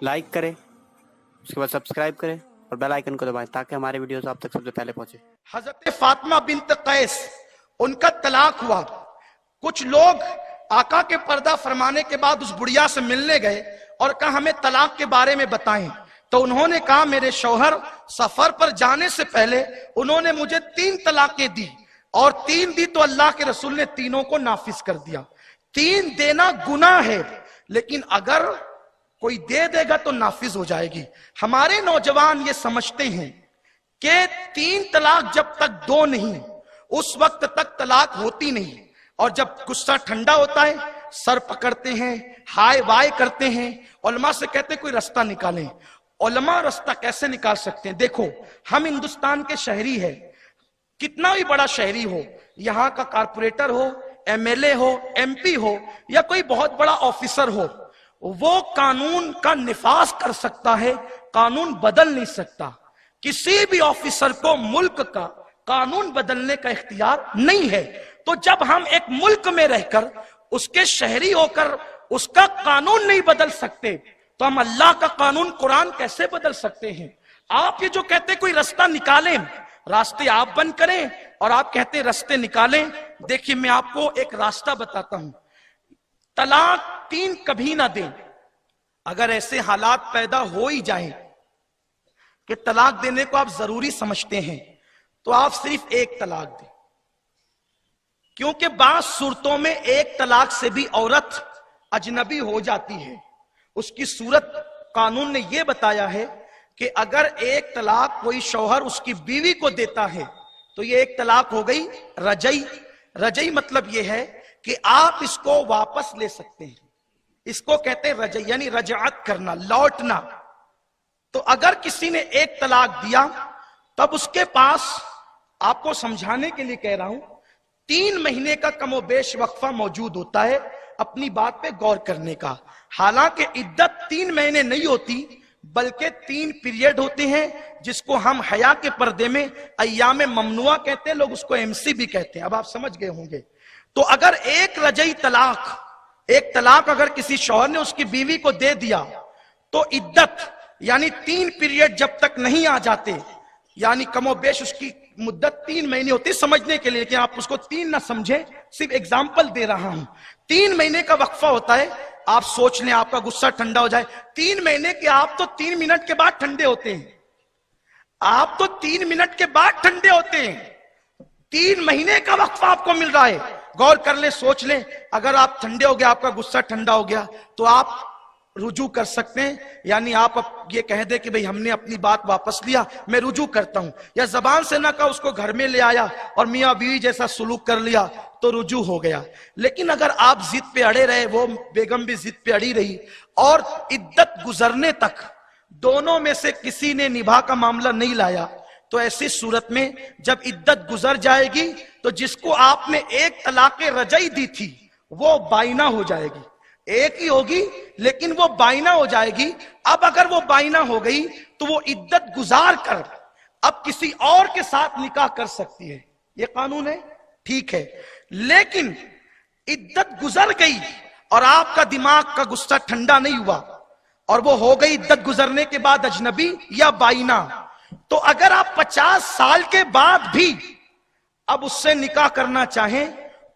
Like करें, उसके बाद सब्सक्राइब करें और बेल आइकन को दबाएं ताकि हमारे वीडियोस आप तक सबसे पहले पहुंचे। हजरत फातिमा बिन्त कैस, उनका तलाक हुआ। कुछ लोग आका के पर्दा फरमाने के बाद उस बुढ़िया से मिलने गए और कहा हमें तलाक के बारे में बताएं। तो उन्होंने कहा मेरे शौहर सफर पर जाने से पहले उन्होंने मुझे 3 तलाकें दी और 3 दी तो अल्लाह के रसूल ने तीनों को नाफिज कर दिया। 3 देना गुनाह है, लेकिन अगर कोई दे देगा तो नाफिज हो जाएगी। हमारे नौजवान ये समझते हैं कि 3 तलाक जब तक 2 नहीं उस वक्त तक तलाक होती नहीं, और जब गुस्सा ठंडा होता है सर पकड़ते हैं, हाय वाय करते हैं। उलमा से कहते हैं कोई रास्ता निकालें। उलमा रास्ता कैसे निकाल सकते हैं? देखो, हम हिंदुस्तान के शहरी है, कितना भी बड़ा शहरी हो, यहां का कारपोरेटर हो, एमएलए हो, एमपी हो या कोई बहुत बड़ा ऑफिसर हो, वो कानून का निफाज कर सकता है, कानून बदल नहीं सकता। किसी भी ऑफिसर को मुल्क का कानून बदलने का इख्तियार नहीं है। तो जब हम एक मुल्क में रहकर उसके शहरी होकर उसका कानून नहीं बदल सकते तो हम अल्लाह का कानून कुरान कैसे बदल सकते हैं? आप ये जो कहते कोई रास्ता निकालें, रास्ते आप बंद करें और आप कहते रास्ते निकालें। देखिए, मैं आपको एक रास्ता बताता हूं। तलाक 3 कभी ना दें। अगर ऐसे हालात पैदा हो ही जाएं कि तलाक देने को आप जरूरी समझते हैं तो आप सिर्फ 1 तलाक दें, क्योंकि बास सूरतों में 1 तलाक से भी औरत अजनबी हो जाती है। उसकी सूरत कानून ने यह बताया है कि अगर 1 तलाक कोई शौहर उसकी बीवी को देता है तो ये 1 तलाक हो गई रजई। रजई मतलब यह है कि आप इसको वापस ले सकते हैं। इसको कहते हैं रजई, यानी रजाअत करना, लौटना। तो अगर किसी ने 1 तलाक दिया तब उसके पास, आपको समझाने के लिए कह रहा हूं, 3 महीने का कमोबेश वक्फा मौजूद होता है अपनी बात पे गौर करने का। हालांकि इद्दत 3 महीने नहीं होती बल्कि 3 पीरियड होते हैं, जिसको हम हया के पर्दे में अय्याम ममनुआ कहते हैं, लोग उसको एमसी भी कहते हैं। अब आप समझ गए होंगे। तो अगर 1 रजई तलाक, 1 तलाक अगर किसी शौहर ने उसकी बीवी को दे दिया तो इद्दत यानी 3 पीरियड जब तक नहीं आ जाते, यानी कमोबेश उसकी मुद्दत 3 महीने होती है, समझने के लिए कि आप उसको 3 ना समझे, सिर्फ एग्जाम्पल दे रहा हूं। 3 महीने का वक्फा होता है। आप सोच लें आपका गुस्सा ठंडा हो जाए। 3 महीने के आप तो 3 मिनट के बाद ठंडे होते हैं। आप तो 3 मिनट के बाद ठंडे होते हैं। 3 महीने का वक्फा आपको मिल रहा है। गौर कर ले, सोच लें, अगर आप ठंडे हो गए, आपका गुस्सा ठंडा हो गया तो आप रुजू कर सकते हैं। यानी आप ये कह दे कि भाई हमने अपनी बात वापस लिया, मैं रुजू करता हूं। या जबान से ना कहा, उसको घर में ले आया और मियां बीवी जैसा सुलूक कर लिया तो रुजू हो गया। लेकिन अगर आप जिद पे अड़े रहे, वो बेगम भी जिद पे अड़ी रही और इद्दत गुजरने तक दोनों में से किसी ने निभा का मामला नहीं लाया, तो ऐसी सूरत में जब इद्दत गुजर जाएगी तो जिसको आपने 1 तलाक रजई दी थी वो बाइना हो जाएगी। 1 ही होगी लेकिन वो बाइना हो जाएगी। अब अगर वो बाइना हो गई तो वो इद्दत गुजार कर अब किसी और के साथ निकाह कर सकती है। ये कानून है, ठीक है। लेकिन इद्दत गुजर गई और आपका दिमाग का गुस्सा ठंडा नहीं हुआ और वो हो गई इद्दत गुजरने के बाद अजनबी या बाइना, तो अगर आप 50 साल के बाद भी अब उससे निकाह करना चाहें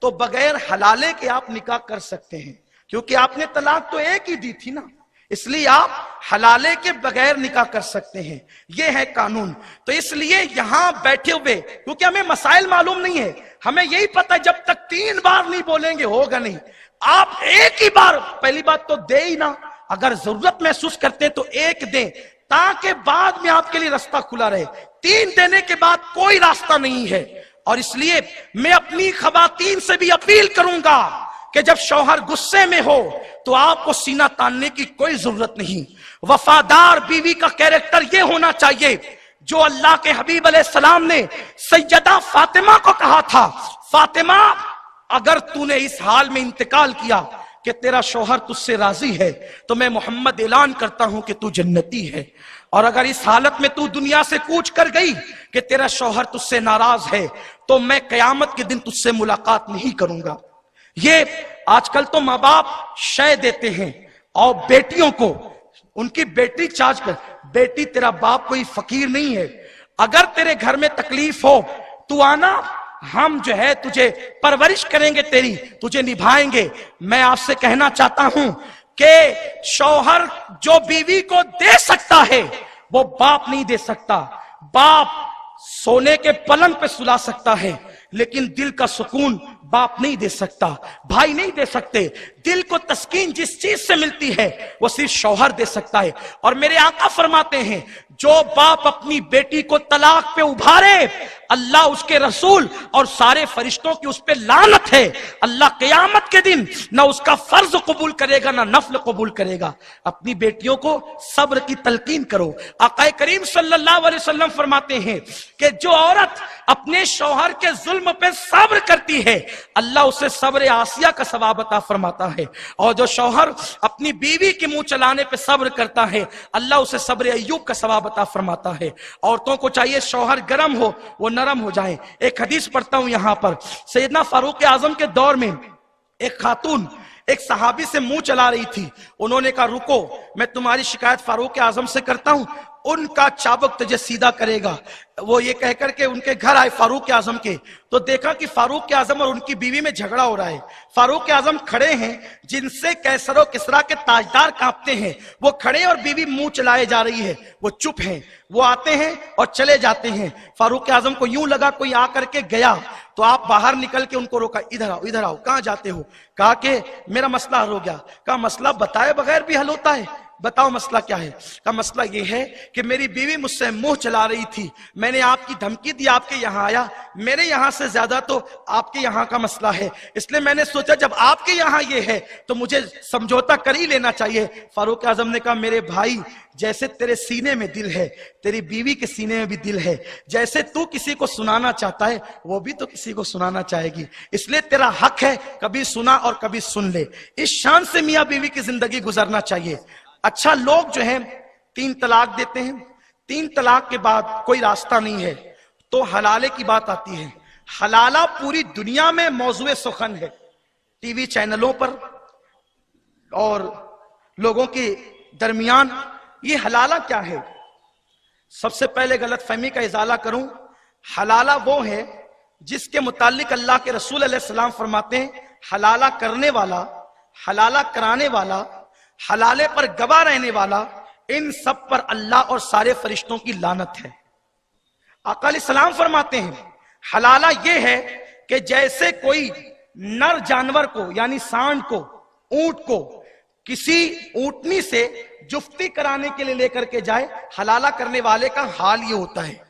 तो बगैर हलाले के आप निकाह कर सकते हैं, क्योंकि आपने तलाक तो 1 ही दी थी ना, इसलिए आप हलाले के बगैर निकाह कर सकते हैं। यह है कानून। तो इसलिए यहां बैठे हुए, क्योंकि हमें मसाइल मालूम नहीं है, हमें यही पता है जब तक 3 बार नहीं बोलेंगे होगा नहीं। आप 1 ही बार, पहली बात तो दे ही ना, अगर जरूरत महसूस करते तो 1 दें ताकि बाद में आपके लिए रास्ता खुला रहे। 3 देने के बाद कोई रास्ता नहीं है। और इसलिए मैं अपनी खवातीन से भी अपील करूंगा कि जब शौहर गुस्से में हो तो आपको सीना तानने की कोई जरूरत नहीं। वफादार बीवी का कैरेक्टर यह होना चाहिए जो अल्लाह के हबीब अलैहिस्सलाम ने सैयदा फातिमा को कहा था, फातिमा अगर तूने इस हाल में इंतकाल किया कि तेरा शौहर तुझसे राजी है तो मैं मोहम्मद ऐलान करता हूं कि तू जन्नती है, और अगर इस हालत में तू दुनिया से कूच कर गई कि तेरा शौहर तुझसे नाराज है तो मैं कयामत के दिन तुझसे मुलाकात नहीं करूंगा। ये आजकल तो माँ बाप शय देते हैं और बेटियों को उनकी बेटी चार्ज कर, बेटी तेरा बाप कोई फकीर नहीं है, अगर तेरे घर में तकलीफ हो तू आना, हम जो है तुझे परवरिश करेंगे, तेरी तुझे निभाएंगे। मैं आपसे कहना चाहता हूं कि शौहर जो बीवी को दे सकता है वो बाप नहीं दे सकता। बाप सोने के पलंग पे सुला सकता है, लेकिन दिल का सुकून बाप नहीं दे सकता, भाई नहीं दे सकते। दिल को तस्कीन जिस चीज से मिलती है वो सिर्फ शौहर दे सकता है। और मेरे आका फरमाते हैं, जो बाप अपनी बेटी को तलाक पे उभारे, अल्लाह, उसके रसूल और सारे फरिश्तों की उस पे लानत है। अल्लाह क़यामत के दिन ना उसका फर्ज कबूल करेगा ना नफल कबूल करेगा। अपनी बेटियों को सब्र की तलकीन करो। आका करीम सल्लल्लाहु अलैहि वसल्लम फरमाते हैं कि जो औरत अपने शौहर के जुल्म पे सब्र करती है, अल्लाह उसे सब्र आसिया का सवाब अता फरमाता है। और जो शौहर अपनी बीवी के मुंह चलाने पे सब्र करता है, अल्लाह उसे सब्र अय्यूब का सवाब अता फरमाता है। औरतों को चाहिए शौहर गर्म हो वो नरम हो जाए। एक हदीस पढ़ता हूं यहां पर, सैयदना फारूक आजम के दौर में एक खातून एक सहाबी से मुंह चला रही थी। उन्होंने कहा, रुको, मैं तुम्हारी शिकायत फारूक आजम से करता हूं, उनका चाबुक तुझे सीधा करेगा। वो ये कहकर के उनके घर आए फारूक आजम के, तो देखा कि फारूक आजम और उनकी बीवी में झगड़ा हो रहा है। फारूक आजम खड़े हैं, जिनसे कैसर और किसरा के ताजदार कांपते हैं, वो खड़े और बीवी मुंह चलाए जा रही है, वो चुप हैं। वो आते हैं और चले जाते हैं। फारूक आजम को यूं लगा कोई आकर के गया, तो आप बाहर निकल के उनको रोका, इधर आओ, इधर आओ, कहां जाते हो? कहा कि मेरा मसला हल हो गया। कहा मसला बताए बगैर भी हल होता है? बताओ मसला क्या है? का मसला ये है कि मेरी बीवी मुझसे मुंह चला रही थी, मैंने आपकी धमकी दी, आपके यहां आया, मेरे यहां से ज्यादा तो आपके यहां का मसला है, इसलिए मैंने सोचा जब आपके यहां ये है तो मुझे समझौता कर ही लेना चाहिए। फारूक आजम ने कहा, मेरे भाई, जैसे तेरे सीने में दिल है, तेरी बीवी के सीने में भी दिल है। जैसे तू किसी को सुनाना चाहता है, वो भी तो किसी को सुनाना चाहेगी, इसलिए तेरा हक है कभी सुना और कभी सुन ले। इस शान से मियां बीवी की जिंदगी गुजरना चाहिए। अच्छा, लोग जो हैं 3 तलाक देते हैं, 3 तलाक के बाद कोई रास्ता नहीं है तो हलाले की बात आती है। हलाला पूरी दुनिया में मौजूए सुखन है, टीवी चैनलों पर और लोगों के दरमियान। ये हलाला क्या है? सबसे पहले गलत फहमी का इजाला करूं, हलाला वो है जिसके मुतालिक अल्लाह के रसूल अलैहि सलाम फरमाते हैं, हलाला करने वाला, हलाला कराने वाला, हलाले पर गवाह रहने वाला, इन सब पर अल्लाह और सारे फरिश्तों की लानत है। आका अलैहिस्सलाम फरमाते हैं, हलाला ये है कि जैसे कोई नर जानवर को यानी सांड को, ऊंट को किसी ऊंटनी से जुफ्ती कराने के लिए लेकर के जाए, हलाला करने वाले का हाल ये होता है।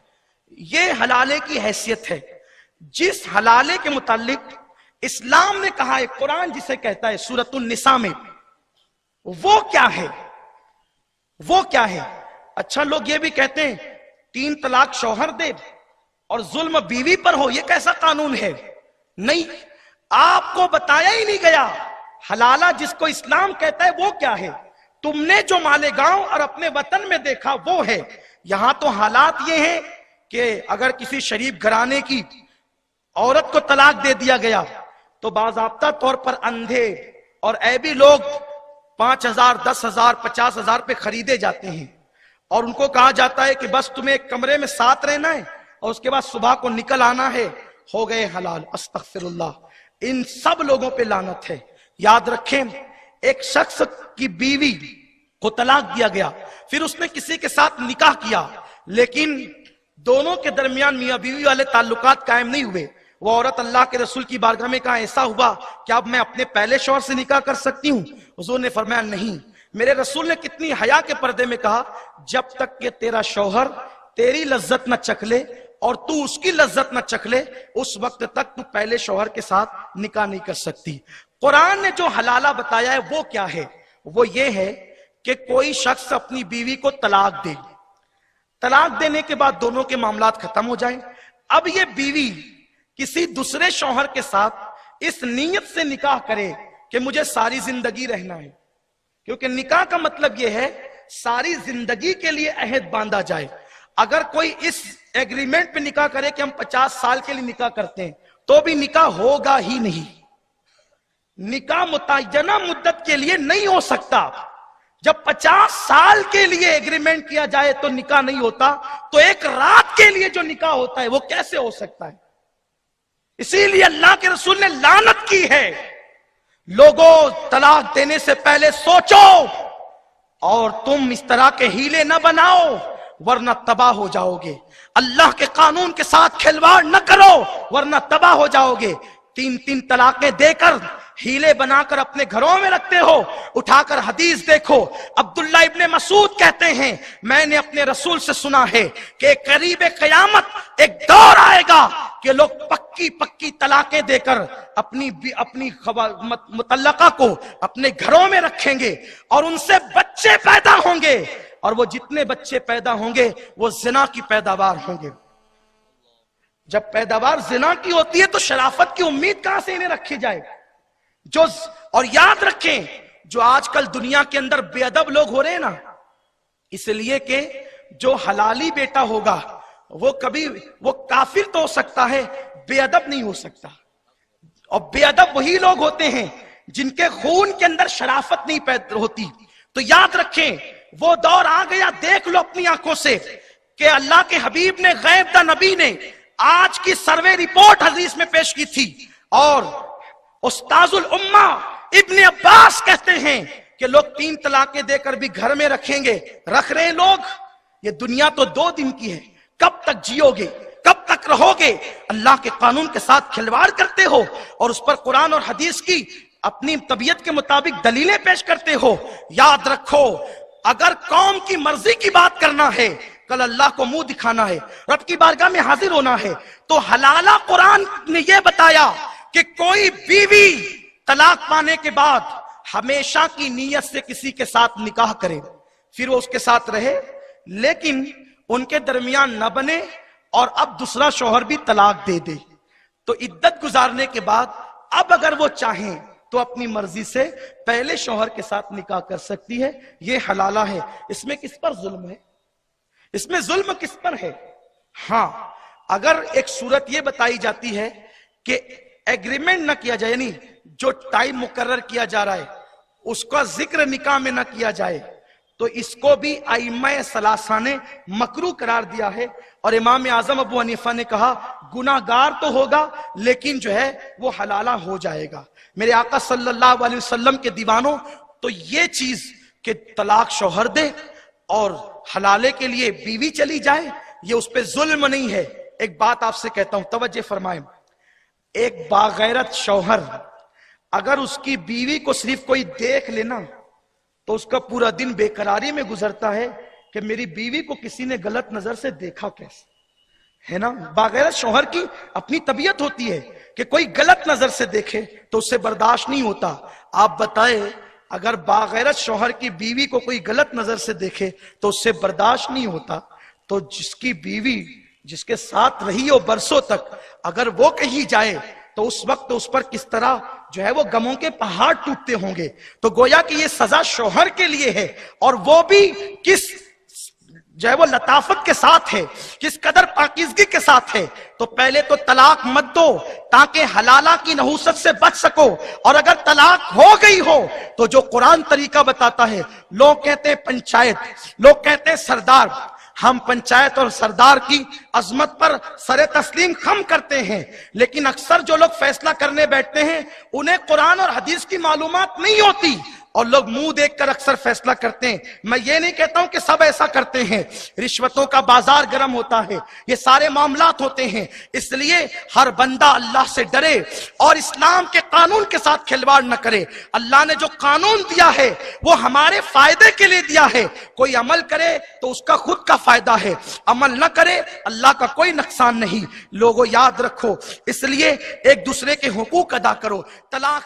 ये हलाले की हैसियत है। जिस हलाले के मुतालिक इस्लाम ने कहा है, कुरान जिसे कहता है सूरतुन निसा में, वो क्या है? वो क्या है? अच्छा, लोग ये भी कहते हैं 3 तलाक शौहर दे और जुल्म बीवी पर हो, ये कैसा कानून है? नहीं, आपको बताया ही नहीं गया। हलाला जिसको इस्लाम कहता है वो क्या है? तुमने जो मालेगांव और अपने वतन में देखा वो है। यहां तो हालात ये हैं कि अगर किसी शरीफ घराने की औरत को तलाक दे दिया गया तो बाज़ाब्ता तौर पर अंधे और ऐबी लोग 5,000, 10,000, 50,000 पे खरीदे जाते हैं और उनको कहा जाता है कि बस तुम्हें एक कमरे में साथ रहना है और उसके बाद सुबह को निकल आना है, हो गए हलाल। अस्तगफिरुल्लाह। इन सब लोगों पे लानत है। याद रखें, एक शख्स की बीवी को तलाक दिया गया, फिर उसने किसी के साथ निकाह किया, लेकिन दोनों के दरमियान मियां बीवी वाले ताल्लुकात कायम नहीं हुए। वो औरत अल्लाह के रसूल की बारगाह में कहा, ऐसा हुआ क्या अब मैं अपने पहले शौहर से निकाह कर सकती हूँ? हुजूर ने फरमाया, नहीं। मेरे रसूल ने कितनी हया के पर्दे में कहा, जब तक कि तेरा शौहर तेरी लज्जत न चख ले और तू उसकी लज्जत न चख ले, उस वक्त तक तू पहले शौहर के साथ निकाह नहीं कर सकती। कुरान ने जो हलाला बताया है वो क्या है? वो ये है कि कोई शख्स अपनी बीवी को तलाक दे, तलाक देने के बाद दोनों के मामलात खत्म हो जाए। अब ये बीवी किसी दूसरे शौहर के साथ इस नीयत से निकाह करे कि मुझे सारी जिंदगी रहना है, क्योंकि निकाह का मतलब यह है सारी जिंदगी के लिए अहद बांधा जाए। अगर कोई इस एग्रीमेंट पे निकाह करे कि हम 50 साल के लिए निकाह करते हैं, तो भी निकाह होगा ही नहीं। निकाह मुतय्यना मुद्दत के लिए नहीं हो सकता। जब 50 साल के लिए एग्रीमेंट किया जाए तो निकाह नहीं होता, तो एक रात के लिए जो निकाह होता है वो कैसे हो सकता है? इसीलिए अल्लाह के रसूल ने लानत की है, लोगों तलाक देने से पहले सोचो और तुम इस तरह के हीले न बनाओ वरना तबाह हो जाओगे। अल्लाह के कानून के साथ खिलवाड़ न करो वरना तबाह हो जाओगे। 3 तलाकें देकर हीले बनाकर अपने घरों में रखते हो। उठाकर हदीस देखो, अब्दुल्ला इब्ने मसूद कहते हैं मैंने अपने रसूल से सुना है कि करीब क़यामत एक दौर आएगा कि लोग पक्की पक्की तलाकें देकर अपनी मुतल्लका को अपने घरों में रखेंगे और उनसे बच्चे पैदा होंगे, और वो जितने बच्चे पैदा होंगे वो जिना की पैदावार होंगे। जब पैदावार जिना की होती है तो शराफत की उम्मीद कहां से इन्हें रखी जाए? और याद रखें, जो आजकल दुनिया के अंदर बेअदब लोग हो रहे हैं ना, इसलिए कि जो हलाली बेटा होगा वो काफिर तो हो सकता है, बेअदब नहीं हो सकता। और बेअदब वही लोग होते हैं जिनके खून के अंदर शराफत नहीं पैदा होती। तो याद रखें, वो दौर आ गया, देख लो अपनी आंखों से कि अल्लाह के हबीब ने, गैब दा नबी ने आज की सर्वे रिपोर्ट हदीस में पेश की थी। और उस्ताजुल उम्मा इब्ने अब्बास कहते हैं कि लोग 3 तलाकें देकर भी घर में रखेंगे, रख रहे हैं लोग। ये दुनिया तो 2 दिन की है, कब तक जियोगे, कब तक रहोगे? अल्लाह के कानून के साथ खिलवाड़ करते हो और उस पर कुरान और हदीस की अपनी तबीयत के मुताबिक दलीलें पेश करते हो। याद रखो, अगर कौम की मर्जी की बात करना है, कल अल्लाह को मुंह दिखाना है, रब की बारगाह में हाजिर होना है, तो हलाला कुरान ने यह बताया कि कोई बीवी तलाक पाने के बाद हमेशा की नीयत से किसी के साथ निकाह करे, फिर वो उसके साथ रहे, लेकिन उनके दरमियान न बने और अब दूसरा शौहर भी तलाक दे दे, तो इद्दत गुजारने के बाद अब अगर वो चाहें तो अपनी मर्जी से पहले शौहर के साथ निकाह कर सकती है। ये हलाला है। इसमें किस पर जुल्म है? इसमें जुल्म किस पर है? हाँ, अगर एक सूरत ये बताई जाती है कि एग्रीमेंट ना किया जाए, यानी जो टाइम मुकर्रर किया जा रहा है उसका जिक्र निकाह में ना किया जाए, तो इसको भी आइम्मा सलासा ने मकरूह करार दिया है। और इमाम आजम अबू हनीफा ने कहा गुनाहगार तो होगा लेकिन जो है वो हलाला हो जाएगा। मेरे आका सल्लल्लाहु अलैहि वसल्लम के दीवानों, तो ये चीज कि तलाक शौहर दे और हलाले के लिए बीवी चली जाए, ये उस पर जुल्म नहीं है। एक बात आपसे कहता हूं, तवज्जो फरमाएं, एक बागैरत शौहर अगर उसकी बीवी को सिर्फ कोई देख लेना तो उसका पूरा दिन बेकरारी में गुजरता है कि मेरी बीवी को किसी ने गलत नजर से देखा कैसे, है ना? बागैरत शौहर की अपनी तबीयत होती है कि कोई गलत नजर से देखे तो उससे बर्दाश्त नहीं होता। आप बताएं, अगर बागैरत शौहर की बीवी को कोई गलत नजर से देखे तो उससे बर्दाश्त नहीं होता, तो जिसकी बीवी जिसके साथ रही हो बरसों तक, अगर वो कहीं जाए तो उस वक्त तो उस पर किस तरह जो है वो गमों के पहाड़ टूटते होंगे। तो गोया कि ये सजा शौहर के लिए है, और वो भी किस जो है वो लताफत के साथ है, किस कदर पाकीज़गी के साथ है। तो पहले तो तलाक मत दो ताकि हलाला की नहूसत से बच सको, और अगर तलाक हो गई हो तो जो कुरान तरीका बताता है, लोग कहते हैं पंचायत, लोग कहते हैं सरदार, हम पंचायत और सरदार की अजमत पर सरे तस्लीम खम करते हैं, लेकिन अक्सर जो लोग फैसला करने बैठते हैं उन्हें कुरान और हदीस की मालूमात नहीं होती और लोग मुंह देखकर अक्सर फैसला करते हैं। मैं ये नहीं कहता हूं कि सब ऐसा करते हैं, रिश्वतों का बाजार गर्म होता है, ये सारे मामलात होते हैं। इसलिए हर बंदा अल्लाह से डरे और इस्लाम के कानून के साथ खिलवाड़ न करे। अल्लाह ने जो कानून दिया है वो हमारे फायदे के लिए दिया है, कोई अमल करे तो उसका खुद का फायदा है, अमल न करे अल्लाह का कोई नुकसान नहीं। लोगों याद रखो, इसलिए एक दूसरे के हुकूक अदा करो। तलाक